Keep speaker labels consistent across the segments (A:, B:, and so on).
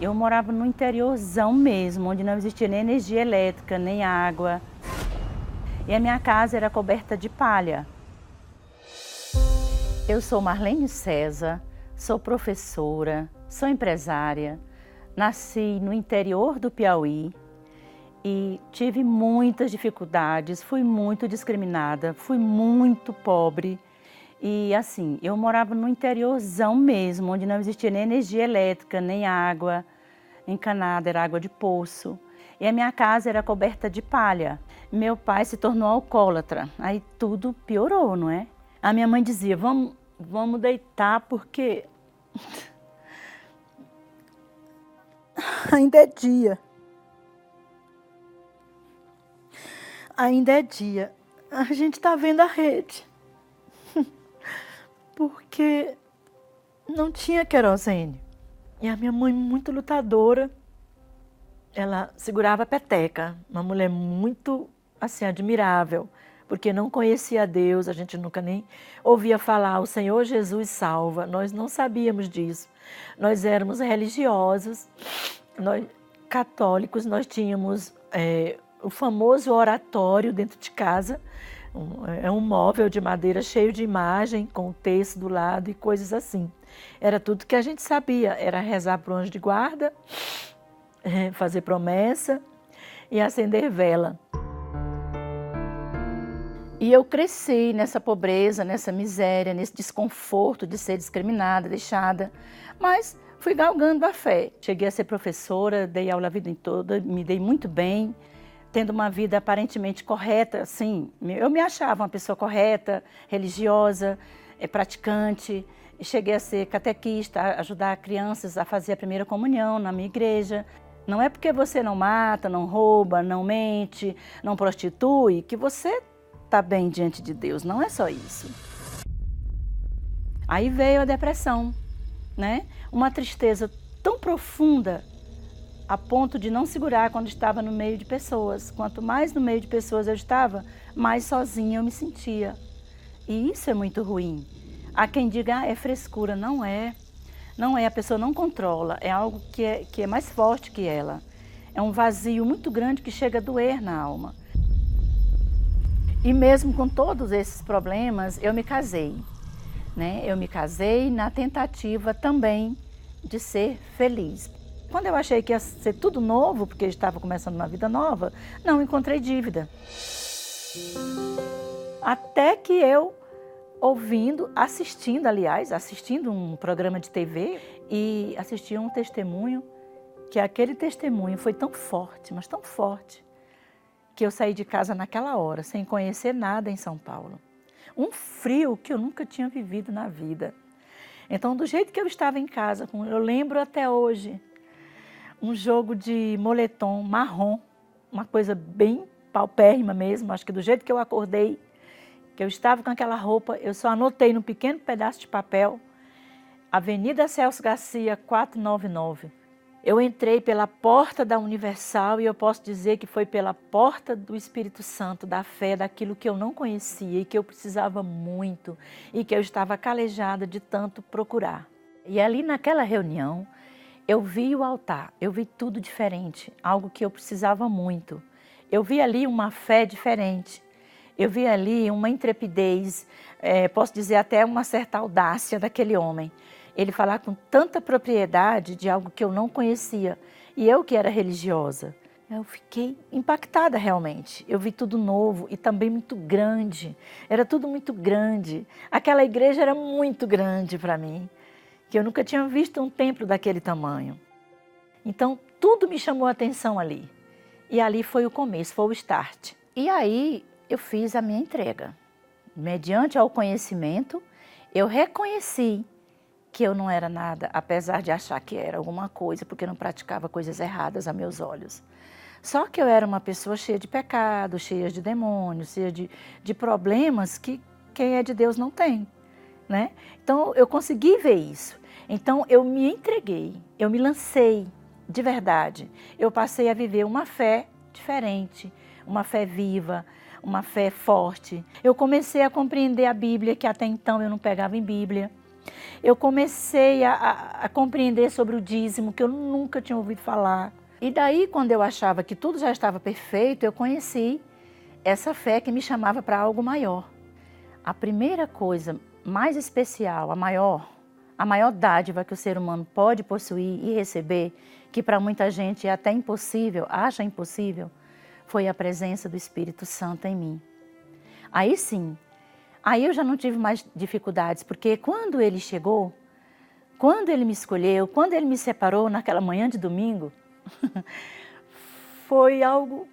A: eu morava no interiorzão mesmo, onde não existia nem energia elétrica, nem água. E a minha casa era coberta de palha. Eu sou Marlene César, sou professora, sou empresária, nasci no interior do Piauí e tive muitas dificuldades, fui muito discriminada, fui muito pobre. E assim, eu morava no interiorzão mesmo, onde não existia nem energia elétrica, nem água encanada, era água de poço. E a minha casa era coberta de palha. Meu pai se tornou alcoólatra, aí tudo piorou, não é? A minha mãe dizia, vamos deitar porque ainda é dia. Ainda é dia. A gente está vendo a rede. Porque não tinha querosene. E a minha mãe, muito lutadora, ela segurava a peteca. Uma mulher muito, assim, admirável, porque não conhecia Deus, a gente nunca nem ouvia falar, o Senhor Jesus salva. Nós não sabíamos disso. Nós éramos religiosos, nós católicos, nós tínhamos o famoso oratório dentro de casa. É um móvel de madeira cheio de imagem, com o texto do lado e coisas assim. Era tudo que a gente sabia, era rezar para o anjo de guarda, fazer promessa e acender vela. E eu cresci nessa pobreza, nessa miséria, nesse desconforto de ser discriminada, deixada, mas fui galgando a fé. Cheguei a ser professora, dei aula a vida toda, me dei muito bem, tendo uma vida aparentemente correta, assim, eu me achava uma pessoa correta, religiosa, praticante, cheguei a ser catequista, a ajudar crianças a fazer a primeira comunhão na minha igreja. Não é porque você não mata, não rouba, não mente, não prostitui, que você está bem diante de Deus, não é só isso. Aí veio a depressão, né? Uma tristeza tão profunda, a ponto de não segurar quando estava no meio de pessoas. Quanto mais no meio de pessoas eu estava, mais sozinha eu me sentia. E isso é muito ruim. Há quem diga, é frescura. Não é. Não é, a pessoa não controla. É algo que é mais forte que ela. É um vazio muito grande que chega a doer na alma. E mesmo com todos esses problemas, eu me casei, né? Eu me casei na tentativa também de ser feliz. Quando eu achei que ia ser tudo novo, porque eu estava começando uma vida nova, não encontrei dívida. Até que eu, assistindo um programa de TV e assisti um testemunho, que aquele testemunho foi tão forte, mas tão forte, que eu saí de casa naquela hora, sem conhecer nada em São Paulo. Um frio que eu nunca tinha vivido na vida. Então, do jeito que eu estava em casa, eu lembro até hoje, um jogo de moletom marrom, uma coisa bem paupérrima mesmo, acho que do jeito que eu acordei, que eu estava com aquela roupa, eu só anotei num pequeno pedaço de papel, Avenida Celso Garcia, 499. Eu entrei pela porta da Universal e eu posso dizer que foi pela porta do Espírito Santo, da fé, daquilo que eu não conhecia e que eu precisava muito e que eu estava calejada de tanto procurar. E ali naquela reunião, eu vi o altar, eu vi tudo diferente, algo que eu precisava muito. Eu vi ali uma fé diferente, eu vi ali uma intrepidez, posso dizer até uma certa audácia daquele homem. Ele falar com tanta propriedade de algo que eu não conhecia, e eu que era religiosa. Eu fiquei impactada realmente, eu vi tudo novo e também muito grande, era tudo muito grande. Aquela igreja era muito grande para mim, que eu nunca tinha visto um templo daquele tamanho. Então, tudo me chamou a atenção ali. E ali foi o começo, foi o start. E aí, eu fiz a minha entrega. Mediante ao conhecimento, eu reconheci que eu não era nada, apesar de achar que era alguma coisa, porque eu não praticava coisas erradas a meus olhos. Só que eu era uma pessoa cheia de pecados, cheia de demônios, cheia de problemas que quem é de Deus não tem, né? Então, eu consegui ver isso. Então, eu me entreguei, eu me lancei de verdade. Eu passei a viver uma fé diferente, uma fé viva, uma fé forte. Eu comecei a compreender a Bíblia, que até então eu não pegava em Bíblia. Eu comecei a compreender sobre o dízimo, que eu nunca tinha ouvido falar. E daí, quando eu achava que tudo já estava perfeito, eu conheci essa fé que me chamava para algo maior. A primeira coisa mais especial, a maior dádiva que o ser humano pode possuir e receber, que para muita gente é até impossível, acha impossível, foi a presença do Espírito Santo em mim. Aí sim, aí eu já não tive mais dificuldades, porque quando ele chegou, quando ele me escolheu, quando ele me separou naquela manhã de domingo, foi algo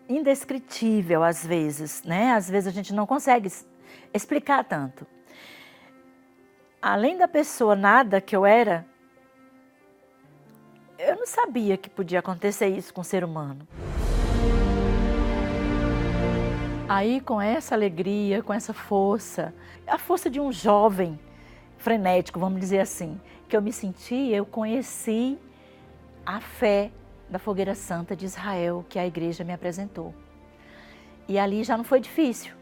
A: indescritível às vezes, né? Às vezes a gente não consegue explicar tanto. Além da pessoa nada que eu era, eu não sabia que podia acontecer isso com o ser humano. Aí, com essa alegria, com essa força, a força de um jovem frenético, vamos dizer assim, que eu me senti, eu conheci a fé da Fogueira Santa de Israel, que a igreja me apresentou. E ali já não foi difícil.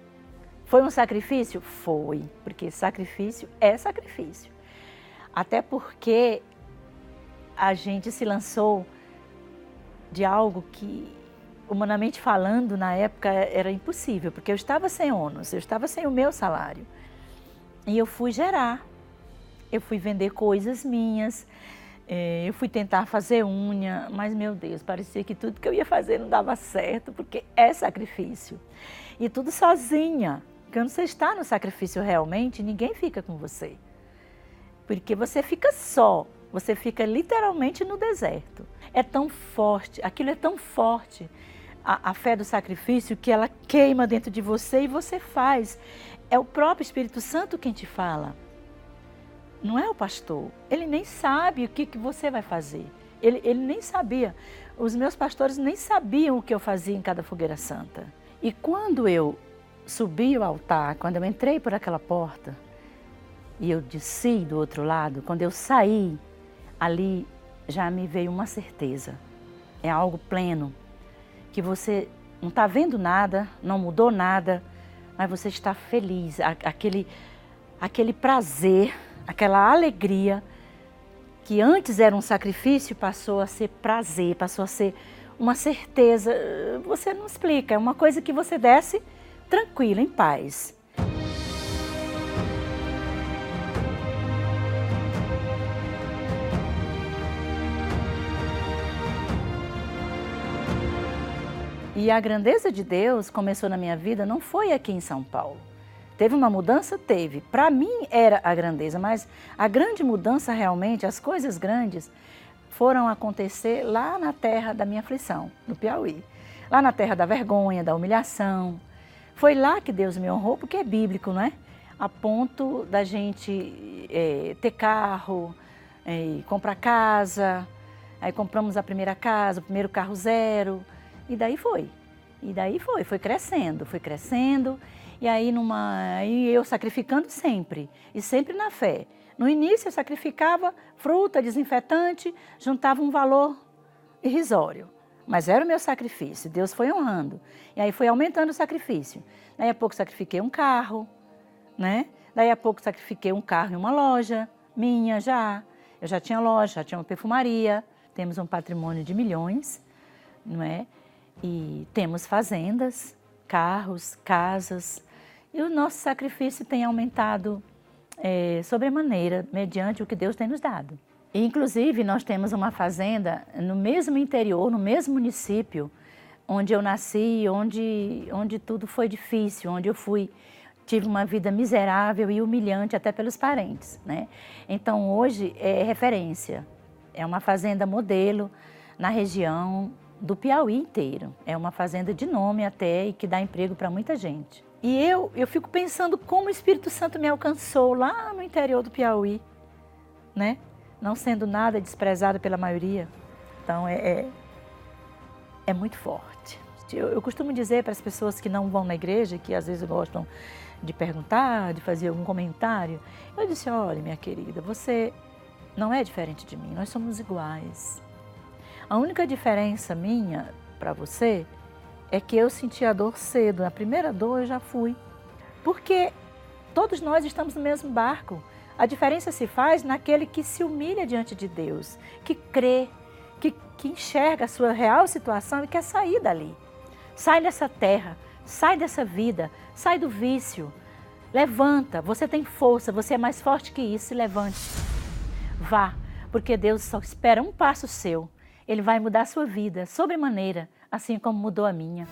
A: Foi um sacrifício? Foi, porque sacrifício é sacrifício. Até porque a gente se lançou de algo que, humanamente falando, na época era impossível, porque eu estava sem ônus, eu estava sem o meu salário. E eu fui gerar, eu fui vender coisas minhas, eu fui tentar fazer unha, mas, meu Deus, parecia que tudo que eu ia fazer não dava certo, porque é sacrifício. E tudo sozinha. Quando você está no sacrifício realmente, ninguém fica com você. Porque você fica só, você fica literalmente no deserto. É tão forte, aquilo é tão forte, a fé do sacrifício, que ela queima dentro de você e você faz. É o próprio Espírito Santo quem te fala. Não é o pastor. Ele nem sabe o que você vai fazer. Ele nem sabia. Os meus pastores nem sabiam o que eu fazia em cada fogueira santa. E quando eu subi o altar, quando eu entrei por aquela porta e eu desci do outro lado, quando eu saí, ali já me veio uma certeza. É algo pleno, que você não está vendo nada, não mudou nada, mas você está feliz, aquele prazer, aquela alegria, que antes era um sacrifício, passou a ser prazer, passou a ser uma certeza. Você não explica, é uma coisa que você desce tranquila, em paz. E a grandeza de Deus começou na minha vida, não foi aqui em São Paulo. Teve uma mudança? Teve. Para mim era a grandeza, mas a grande mudança realmente, as coisas grandes, foram acontecer lá na terra da minha aflição, no Piauí. Lá na terra da vergonha, da humilhação. Foi lá que Deus me honrou, porque é bíblico, não é? A ponto da gente ter carro, comprar casa, aí compramos a primeira casa, o primeiro carro zero, e daí foi. Foi crescendo, e aí eu sacrificando sempre, e sempre na fé. No início eu sacrificava fruta, desinfetante, juntava um valor irrisório. Mas era o meu sacrifício, Deus foi honrando. E aí foi aumentando o sacrifício. Daí a pouco sacrifiquei um carro, né? Daí a pouco sacrifiquei um carro em uma loja minha já. Eu já tinha loja, já tinha uma perfumaria. Temos um patrimônio de milhões, não é? E temos fazendas, carros, casas. E o nosso sacrifício tem aumentado sobremaneira, mediante o que Deus tem nos dado. E, inclusive, nós temos uma fazenda no mesmo interior, no mesmo município, onde eu nasci, onde tudo foi difícil, onde eu tive uma vida miserável e humilhante até pelos parentes, né? Então, hoje é referência, é uma fazenda modelo na região do Piauí inteiro. É uma fazenda de nome até e que dá emprego para muita gente. E eu fico pensando como o Espírito Santo me alcançou lá no interior do Piauí, né? Não sendo nada desprezada pela maioria. Então, é muito forte. Eu costumo dizer para as pessoas que não vão na igreja, que às vezes gostam de perguntar, de fazer algum comentário, eu disse, olha, minha querida, você não é diferente de mim, nós somos iguais. A única diferença minha para você é que eu senti a dor cedo. Na primeira dor eu já fui. Porque Todos nós estamos no mesmo barco. A diferença se faz naquele que se humilha diante de Deus, que crê, que enxerga a sua real situação e quer sair dali. Sai dessa terra, sai dessa vida, sai do vício. Levanta, você tem força, você é mais forte que isso, se levante. Vá, porque Deus só espera um passo seu. Ele vai mudar a sua vida, sobremaneira, assim como mudou a minha.